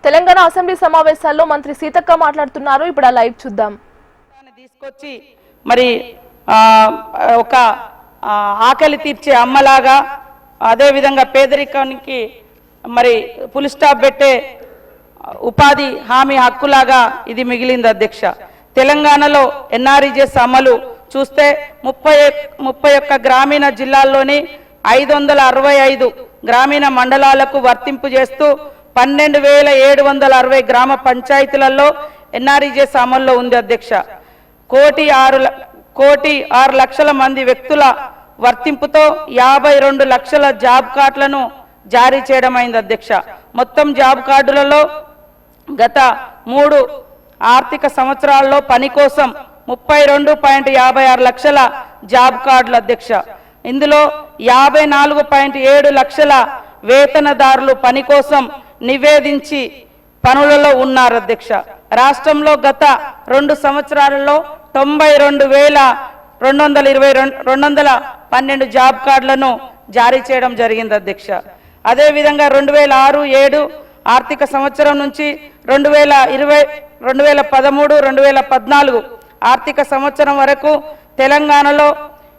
Telangana assembly సమావేశాల్లో మంత్రి సీతక్క మాట్లాడుతున్నారు. ఇప్పుడు ఆ లైవ్ చూద్దాం. తీసుకొచ్చి మరి ఒక ఆకలి తీర్చే అమ్మలాగా అదే విధంగా పేదరికానికి మరి ఫుల్ స్టాప్ పెట్టే ఉపాధి హామీ హక్కులాగా ఇది మిగిలింది అధ్యక్ష. తెలంగాణలో ఎన్ఆర్ఈజీఎస్ అమలు చూస్తే 31 గ్రామీణ జిల్లాల్లోని 565 గ్రామీణ మండలాలకు వర్తింపు చేస్తూ 12,760 గ్రామ పంచాయతీలలో ఎన్ఆర్ఈజీఎస్ అమల్లో ఉంది అధ్యక్ష. 1,06,00,000 మంది వ్యక్తుల వర్తింపుతో 52 లక్షల జాబ్ కార్డులను జారీ చేయడం అయింది అధ్యక్ష. మొత్తం జాబ్ కార్డులలో గత 3 ఆర్థిక సంవత్సరాల్లో పని కోసం 32.56 లక్షల జాబ్ కార్డులు అధ్యక్ష. ఇందులో 54.7 లక్షల వేతనదారులు పని కోసం నివేదించి పనులలో ఉన్నారు అధ్యక్ష. రాష్ట్రంలో గత 2 సంవత్సరాలలో 92,212 జాబ్ కార్డులను జారీ చేయడం జరిగింది అధ్యక్ష. అదేవిధంగా 2006-07 ఆర్థిక సంవత్సరం నుంచి 2013-2014 ఆర్థిక సంవత్సరం వరకు తెలంగాణలో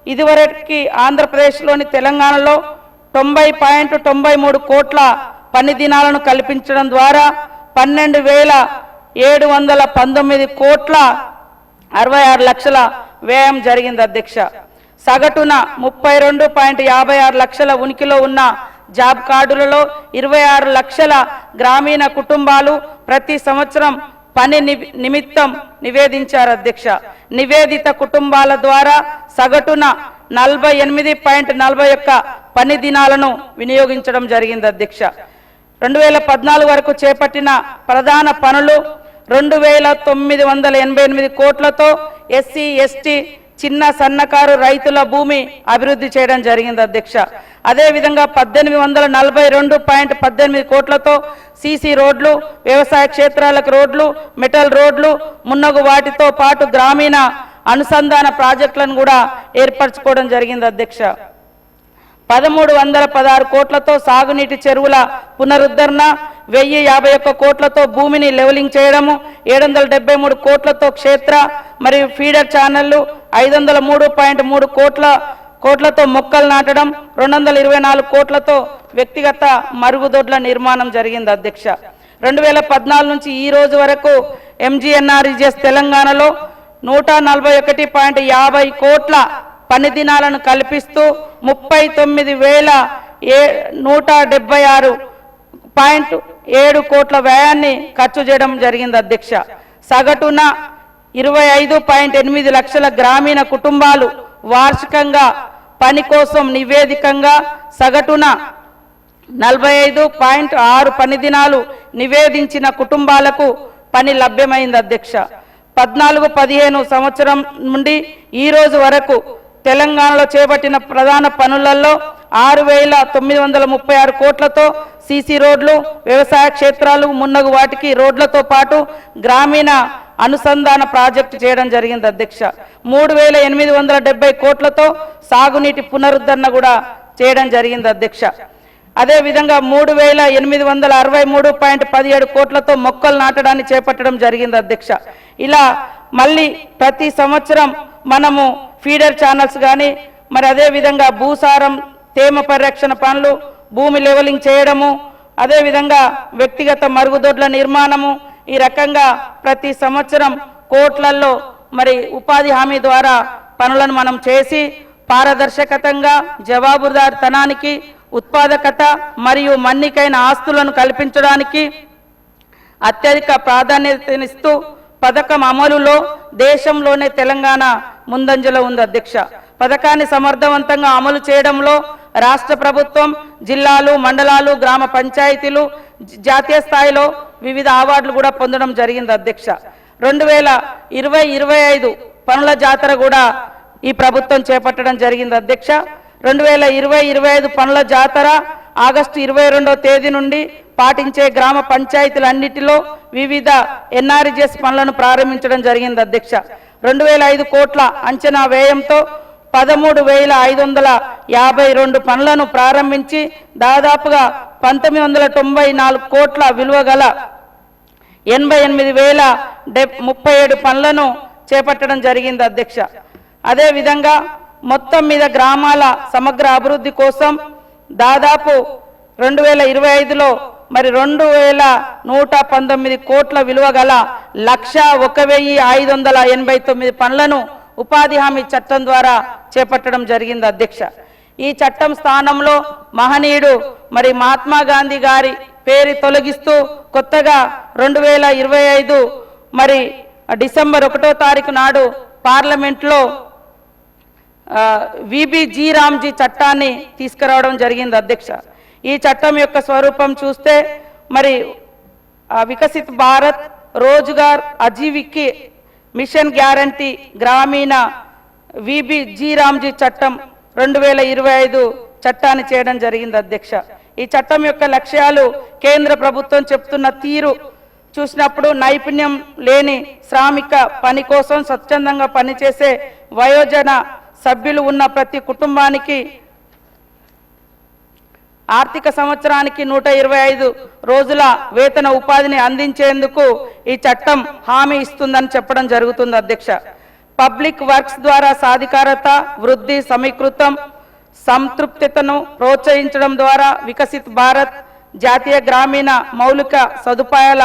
ఇదివరకు ఆంధ్రప్రదేశ్లోని తెలంగాణలో 90.93 కోట్ల పని దినాలను కల్పించడం ద్వారా 12,719 కోట్ల 66 లక్షల వ్యయం జరిగింది అధ్యక్ష. సగటున 32.56 లక్షల ఉనికిలో ఉన్న జాబ్ కార్డులలో 26 లక్షల గ్రామీణ కుటుంబాలు ప్రతి సంవత్సరం పని నిమిత్తం నివేదించారు అధ్యక్ష. నివేదిత కుటుంబాల ద్వారా సగటున 48.41 పని దినాలను వినియోగించడం జరిగింది అధ్యక్ష. 2014 వరకు చేపట్టిన ప్రధాన పనులు 2,988 కోట్లతో ఎస్సీ ఎస్టీ చిన్న సన్నకారు రైతుల భూమి అభివృద్ధి చేయడం జరిగింది అధ్యక్ష. అదేవిధంగా 1,842.18 కోట్లతో సీసీ రోడ్లు, వ్యవసాయ క్షేత్రాలకు రోడ్లు, మెటల్ రోడ్లు మున్నగు వాటితో పాటు గ్రామీణ అనుసంధాన ప్రాజెక్టులను కూడా ఏర్పరచుకోవడం జరిగింది అధ్యక్ష. 1,316 కోట్లతో సాగునీటి చెరువుల పునరుద్ధరణ, 1,051 కోట్లతో భూమిని లెవెలింగ్ చేయడము, 773 కోట్లతో క్షేత్ర మరియు ఫీడర్ ఛానళ్లు, 503.3 కోట్లతో మొక్కలు నాటడం, 224 కోట్లతో వ్యక్తిగత మరుగుదొడ్ల నిర్మాణం జరిగింది అధ్యక్ష. 2014 నుంచి ఈ రోజు వరకు ఎంజీఎన్ఆర్ఈజీఎస్ తెలంగాణలో 141.50 కోట్ల పని దినాలను కల్పిస్తూ 39,176.7 కోట్ల వ్యయాన్ని ఖర్చు చేయడం జరిగింది అధ్యక్ష. సగటున 25.8 లక్షల గ్రామీణ కుటుంబాలు వార్షికంగా పని కోసం నివేదికంగా సగటున 45.6 పని దినాలు నివేదించిన కుటుంబాలకు పని లభ్యమైంది అధ్యక్ష. 14-15 సంవత్సరం నుండి ఈ రోజు వరకు తెలంగాణలో చేపట్టిన ప్రధాన పనులలో 6,936 కోట్లతో సీసీ రోడ్లు, వ్యవసాయ క్షేత్రాలు మున్నగు వాటికి రోడ్లతో పాటు గ్రామీణ అనుసంధాన ప్రాజెక్టు చేయడం జరిగింది అధ్యక్ష. 3,870 కోట్లతో సాగునీటి పునరుద్ధరణ కూడా చేయడం జరిగింది అధ్యక్ష. అదేవిధంగా 3,863.17 కోట్లతో మొక్కలు నాటడాన్ని చేపట్టడం జరిగింది అధ్యక్ష. ఇలా మళ్ళీ ప్రతి సంవత్సరం మనము ఫీడర్ ఛానల్స్ కానీ మరి అదేవిధంగా భూసారం తేమ పరిరక్షణ పనులు, భూమి లెవెలింగ్ చేయడము, అదేవిధంగా వ్యక్తిగత మరుగుదొడ్ల నిర్మాణము, ఈ రకంగా ప్రతి సంవత్సరం కోట్లల్లో మరి ఉపాధి హామీ ద్వారా పనులను మనం చేసి పారదర్శకతంగా జవాబుదారితనానికి, ఉత్పాదకత మరియు మన్నికైన ఆస్తులను కల్పించడానికి అత్యధిక ప్రాధాన్యతనిస్తూ పథకం అమలులో దేశంలోనే తెలంగాణ ముందంజలో ఉంది అధ్యక్ష. పథకాన్ని సమర్థవంతంగా అమలు చేయడంలో రాష్ట్ర ప్రభుత్వం, జిల్లాలు, మండలాలు, గ్రామ పంచాయతీలు జాతీయ స్థాయిలో వివిధ అవార్డులు కూడా పొందడం జరిగింది అధ్యక్ష. 2020-25 పనుల జాతర కూడా ఈ ప్రభుత్వం చేపట్టడం జరిగింది అధ్యక్ష. 2020-25 పనుల జాతర ఆగస్టు 22వ తేదీ నుండి పాటించే గ్రామ పంచాయతీలన్నిటిలో వివిధ ఎన్ఆర్ఈజీఎస్ పనులను ప్రారంభించడం జరిగింది అధ్యక్ష. 2,005 కోట్ల అంచనా వ్యయంతో 13,552 పనులను ప్రారంభించి దాదాపుగా 1,994 కోట్ల విలువ గల 88,037 పనులను చేపట్టడం జరిగింది అధ్యక్ష. అదేవిధంగా మొత్తం మీద గ్రామాల సమగ్ర అభివృద్ధి కోసం దాదాపు 2025లో మరి 2,119 కోట్ల విలువ గల 101,589 పనులను ఉపాధి హామీ చట్టం ద్వారా చేపట్టడం జరిగింది అధ్యక్ష. ఈ చట్టం స్థానంలో మహనీయుడు మరి మహాత్మా గాంధీ గారి పేరు తొలగిస్తూ కొత్తగా 2025 మరి డిసెంబర్ 1వ తారీఖు నాడు పార్లమెంట్లో విబిజీ రామ్జీ చట్టాన్ని తీసుకురావడం జరిగింది అధ్యక్ష. ఈ చట్టం యొక్క స్వరూపం చూస్తే మరి వికసిత్ భారత్ రోజ్గార్ అజీవికి మిషన్ గ్యారంటీ గ్రామీణ విబిజీ రామ్జీ చట్టం 2025 చట్టాన్ని చేయడం జరిగింది అధ్యక్ష. ఈ చట్టం యొక్క లక్ష్యాలు కేంద్ర ప్రభుత్వం చెప్తున్న తీరు చూసినప్పుడు నైపుణ్యం లేని శ్రామిక పని కోసం స్వచ్ఛందంగా పనిచేసే వయోజన సభ్యులు ఉన్న ప్రతి కుటుంబానికి ఆర్థిక సంవత్సరానికి 125 రోజుల వేతన ఉపాధిని అందించేందుకు ఈ చట్టం హామీ ఇస్తుందని చెప్పడం జరుగుతుంది అధ్యక్ష. పబ్లిక్ వర్క్స్ ద్వారా సాధికారత వృద్ధి సమీకృతం సంతృప్తితను ప్రోత్సహించడం ద్వారా వికసిత్ భారత్ జాతీయ గ్రామీణ మౌలిక సదుపాయాల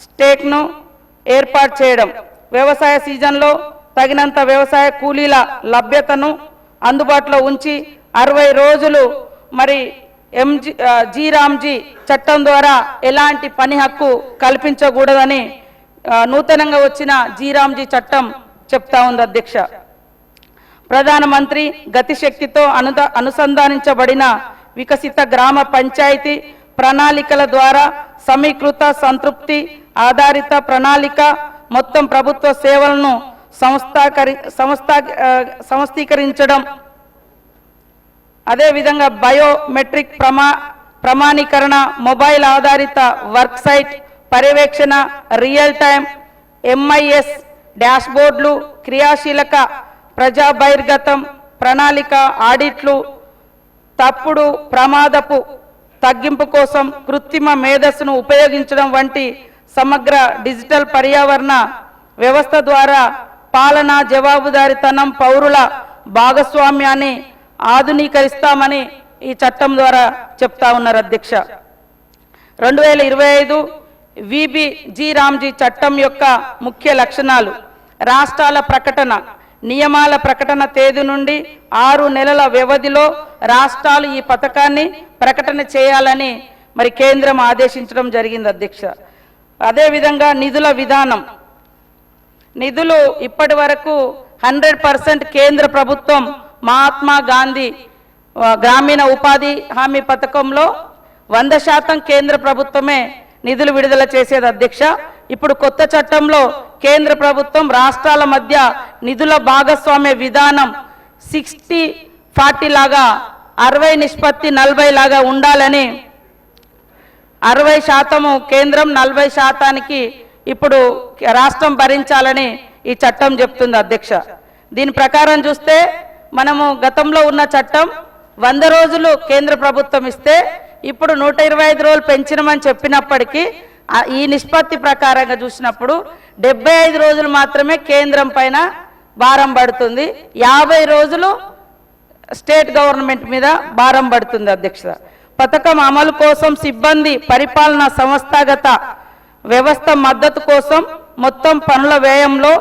స్టేక్ను ఏర్పాటు చేయడం, వ్యవసాయ సీజన్లో తగినంత వ్యవసాయ కూలీల లభ్యతను అందుబాటులో ఉంచి 60 రోజులు మరి జీ రామ్జీ చట్టం ద్వారా ఎలాంటి పని హక్కు కల్పించకూడదని నూతనంగా వచ్చిన జీ రామ్జీ చట్టం చెప్తా ఉంది అధ్యక్ష. ప్రధానమంత్రి గతిశక్తితో అనుసంధానించబడిన వికసిత గ్రామ పంచాయతీ ప్రణాళికల ద్వారా సమీకృత సంతృప్తి ఆధారిత ప్రణాళిక మొత్తం ప్రభుత్వ సేవలను సంస్థీకరించడం, అదేవిధంగా బయోమెట్రిక్ ప్రమాణీకరణ, మొబైల్ ఆధారిత వర్క్ సైట్ పర్యవేక్షణ, రియల్ టైం ఎంఐఎస్ డాష్బోర్డులు, క్రియాశీలక ప్రజా బహిర్గతం ప్రణాళిక ఆడిట్లు, తప్పుడు ప్రమాదపు తగ్గింపు కోసం కృత్రిమ మేధస్సును ఉపయోగించడం వంటి సమగ్ర డిజిటల్ పర్యావరణ వ్యవస్థ ద్వారా పాలన జవాబుదారీతనం పౌరుల భాగస్వామ్యాన్ని ఆధునీకరిస్తామని ఈ చట్టం ద్వారా చెప్తా ఉన్నారు అధ్యక్ష. 2025 విబిజీ రామ్జీ చట్టం యొక్క ముఖ్య లక్షణాలు: రాష్ట్రాల ప్రకటన, నియమాల ప్రకటన తేదీ నుండి 6 నెలల వ్యవధిలో రాష్ట్రాలు ఈ పథకాన్ని ప్రకటన చేయాలని మరి కేంద్రం ఆదేశించడం జరిగింది అధ్యక్ష. అదేవిధంగా నిధుల విధానం, నిధులు ఇప్పటి వరకు 100% కేంద్ర ప్రభుత్వం మహాత్మా గాంధీ గ్రామీణ ఉపాధి హామీ పథకంలో 100% కేంద్ర ప్రభుత్వమే నిధులు విడుదల చేసేది అధ్యక్ష. ఇప్పుడు కొత్త చట్టంలో కేంద్ర ప్రభుత్వం రాష్ట్రాల మధ్య నిధుల భాగస్వామ్య విధానం 60-40 లాగా 60-40 లాగా ఉండాలని, 60% కేంద్రం 40% ఇప్పుడు రాష్ట్రం భరించాలని ఈ చట్టం చెప్తుంది అధ్యక్ష. దీని ప్రకారం చూస్తే మనము గతంలో ఉన్న చట్టం 100 రోజులు కేంద్ర ప్రభుత్వం ఇస్తే ఇప్పుడు 125 రోజులు పెంచినమని చెప్పినప్పటికీ ఈ నిష్పత్తి ప్రకారంగా చూసినప్పుడు 75 రోజులు మాత్రమే కేంద్రం పైన భారం పడుతుంది, 50 రోజులు స్టేట్ గవర్నమెంట్ మీద భారం పడుతుంది అధ్యక్ష. పథకం అమలు కోసం సిబ్బంది పరిపాలన సంస్థాగత వ్యవస్థ మద్దతు కోసం మొత్తం పనుల వ్యయంలో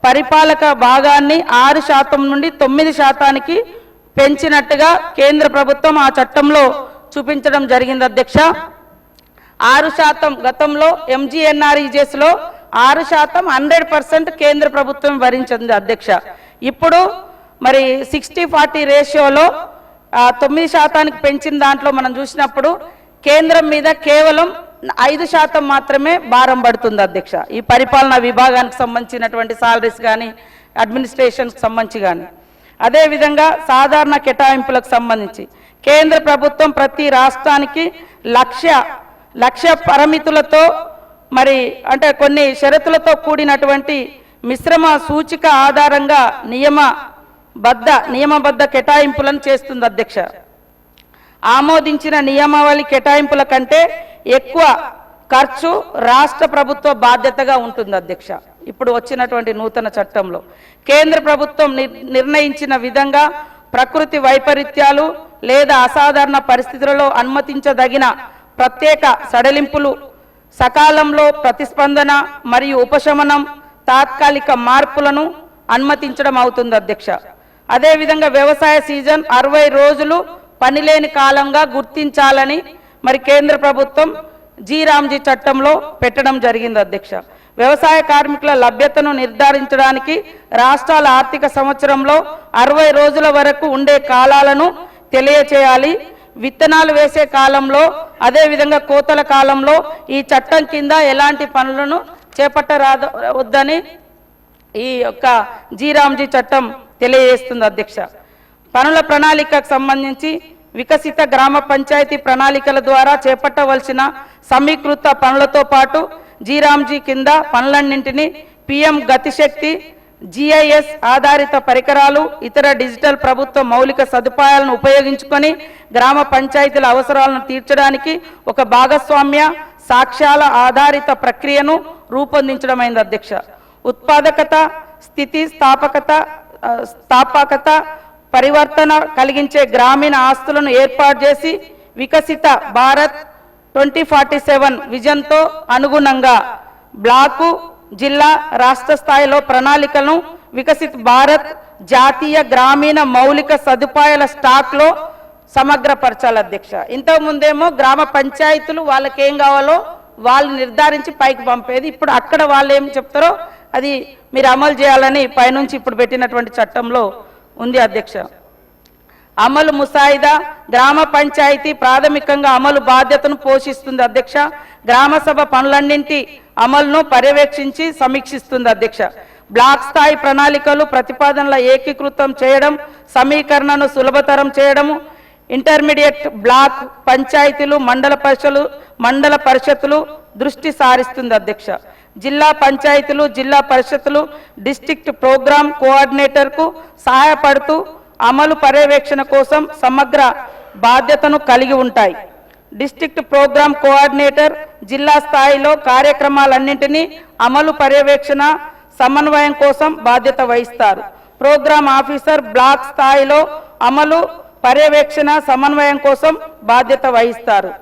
పరిపాలక భాగాన్ని 6% నుండి 9% పెంచినట్టుగా కేంద్ర ప్రభుత్వం ఆ చట్టంలో చూపించడం జరిగింది అధ్యక్ష. 6% గతంలో ఎంజీఎన్ఆర్ఈజెస్లో 6% 100% కేంద్ర ప్రభుత్వం భరించింది అధ్యక్ష. ఇప్పుడు మరి 60-40 రేషియోలో 9% పెంచిన దాంట్లో మనం చూసినప్పుడు కేంద్రం మీద కేవలం 5% మాత్రమే భారం పడుతుంది అధ్యక్ష. ఈ పరిపాలనా విభాగానికి సంబంధించినటువంటి సాలరీస్ కానీ అడ్మినిస్ట్రేషన్కి సంబంధించి కానీ. అదేవిధంగా సాధారణ కేటాయింపులకు సంబంధించి కేంద్ర ప్రభుత్వం ప్రతి రాష్ట్రానికి లక్ష్య పరిమితులతో మరి అంటే కొన్ని షరతులతో కూడినటువంటి మిశ్రమ సూచిక ఆధారంగా నియమబద్ధ కేటాయింపులను చేస్తుంది అధ్యక్ష. ఆమోదించిన నియమావళి కేటాయింపుల కంటే ఎక్కువ ఖర్చు రాష్ట్ర ప్రభుత్వ బాధ్యతగా ఉంటుంది అధ్యక్ష. ఇప్పుడు వచ్చినటువంటి నూతన చట్టంలో కేంద్ర ప్రభుత్వం నిర్ణయించిన విధంగా ప్రకృతి వైపరీత్యాలు లేదా అసాధారణ పరిస్థితులలో అనుమతించదగిన ప్రత్యేక సడలింపులు, సకాలంలో ప్రతిస్పందన మరియు ఉపశమనం, తాత్కాలిక మార్పులను అనుమతించడం అవుతుంది అధ్యక్ష. అదేవిధంగా వ్యవసాయ సీజన్ 60 రోజులు పనిలేని కాలంగా గుర్తించాలని మరి కేంద్ర ప్రభుత్వం రామ్జీ చట్టంలో పెట్టడం జరిగింది అధ్యక్ష. వ్యవసాయ కార్మికుల లభ్యతను నిర్ధారించడానికి రాష్ట్రాల ఆర్థిక సంవత్సరంలో 60 రోజుల వరకు ఉండే కాలాలను తెలియచేయాలి. విత్తనాలు వేసే కాలంలో అదేవిధంగా కోతల కాలంలో ఈ చట్టం కింద ఎలాంటి పనులను చేపట్టవద్దని ఈ యొక్క రామ్జీ చట్టం తెలియజేస్తుంది అధ్యక్ష. పనుల ప్రణాళికకు సంబంధించి వికసిత గ్రామ పంచాయతీ ప్రణాళికల ద్వారా చేపట్టవలసిన సమీకృత పనులతో పాటు రామ్జీ కింద పనులన్నింటినీ PM గతిశక్తి, GIS ఆధారిత పరికరాలు, ఇతర డిజిటల్ ప్రభుత్వ మౌలిక సదుపాయాలను ఉపయోగించుకొని గ్రామ పంచాయతీల అవసరాలను తీర్చడానికి ఒక భాగస్వామ్య సాక్ష్యాల ఆధారిత ప్రక్రియను రూపొందించడమైంది అధ్యక్ష. ఉత్పాదకత, స్థితి స్థాపకత పరివర్తన కలిగించే గ్రామీణ ఆస్తులను ఏర్పాటు చేసి వికసిత భారత్ 2047 విజన్తో అనుగుణంగా బ్లాకు, జిల్లా, రాష్ట్ర స్థాయిలో ప్రణాళికలను వికసిత్ భారత్ జాతీయ గ్రామీణ మౌలిక సదుపాయాల స్టాక్లో సమగ్రపరచాలి అధ్యక్ష. ఇంతకుముందేమో గ్రామ పంచాయతీలు వాళ్ళకి ఏం కావాలో వాళ్ళు నిర్ధారించి పైకి పంపేది. ఇప్పుడు అక్కడ వాళ్ళు ఏం చెప్తారో అది మీరు అమలు చేయాలని పైనుంచి ఇప్పుడు పెట్టినటువంటి చట్టంలో ఉంది అధ్యక్ష. అమలు ముసాయిదా గ్రామ పంచాయతీ ప్రాథమికంగా అమలు బాధ్యతను పోషిస్తుంది అధ్యక్ష. గ్రామ సభ పనులన్నింటి అమలును పర్యవేక్షించి సమీక్షిస్తుంది అధ్యక్ష. బ్లాక్ స్థాయి ప్రణాళికలు ప్రతిపాదనల ఏకీకృతం చేయడం, సమీకరణను సులభతరం చేయడము, ఇంటర్మీడియట్ బ్లాక్ పంచాయతీలు, మండల పరిషత్తులు దృష్టి సారిస్తుంది అధ్యక్ష. జిల్లా పంచాయతీలు, జిల్లా పరిషత్తులు డిస్ట్రిక్ట్ ప్రోగ్రామ్ కోఆర్డినేటర్కు సహాయపడుతూ అమలు పర్యవేక్షణ కోసం సమగ్ర బాధ్యతను కలిగి ఉంటాయి. డిస్ట్రిక్ట్ ప్రోగ్రామ్ కోఆర్డినేటర్ జిల్లా స్థాయిలో కార్యక్రమాలన్నింటినీ అమలు పర్యవేక్షణ సమన్వయం కోసం బాధ్యత వహిస్తారు. ప్రోగ్రామ్ ఆఫీసర్ బ్లాక్ స్థాయిలో అమలు పర్యవేక్షణ సమన్వయం కోసం బాధ్యత వహిస్తారు.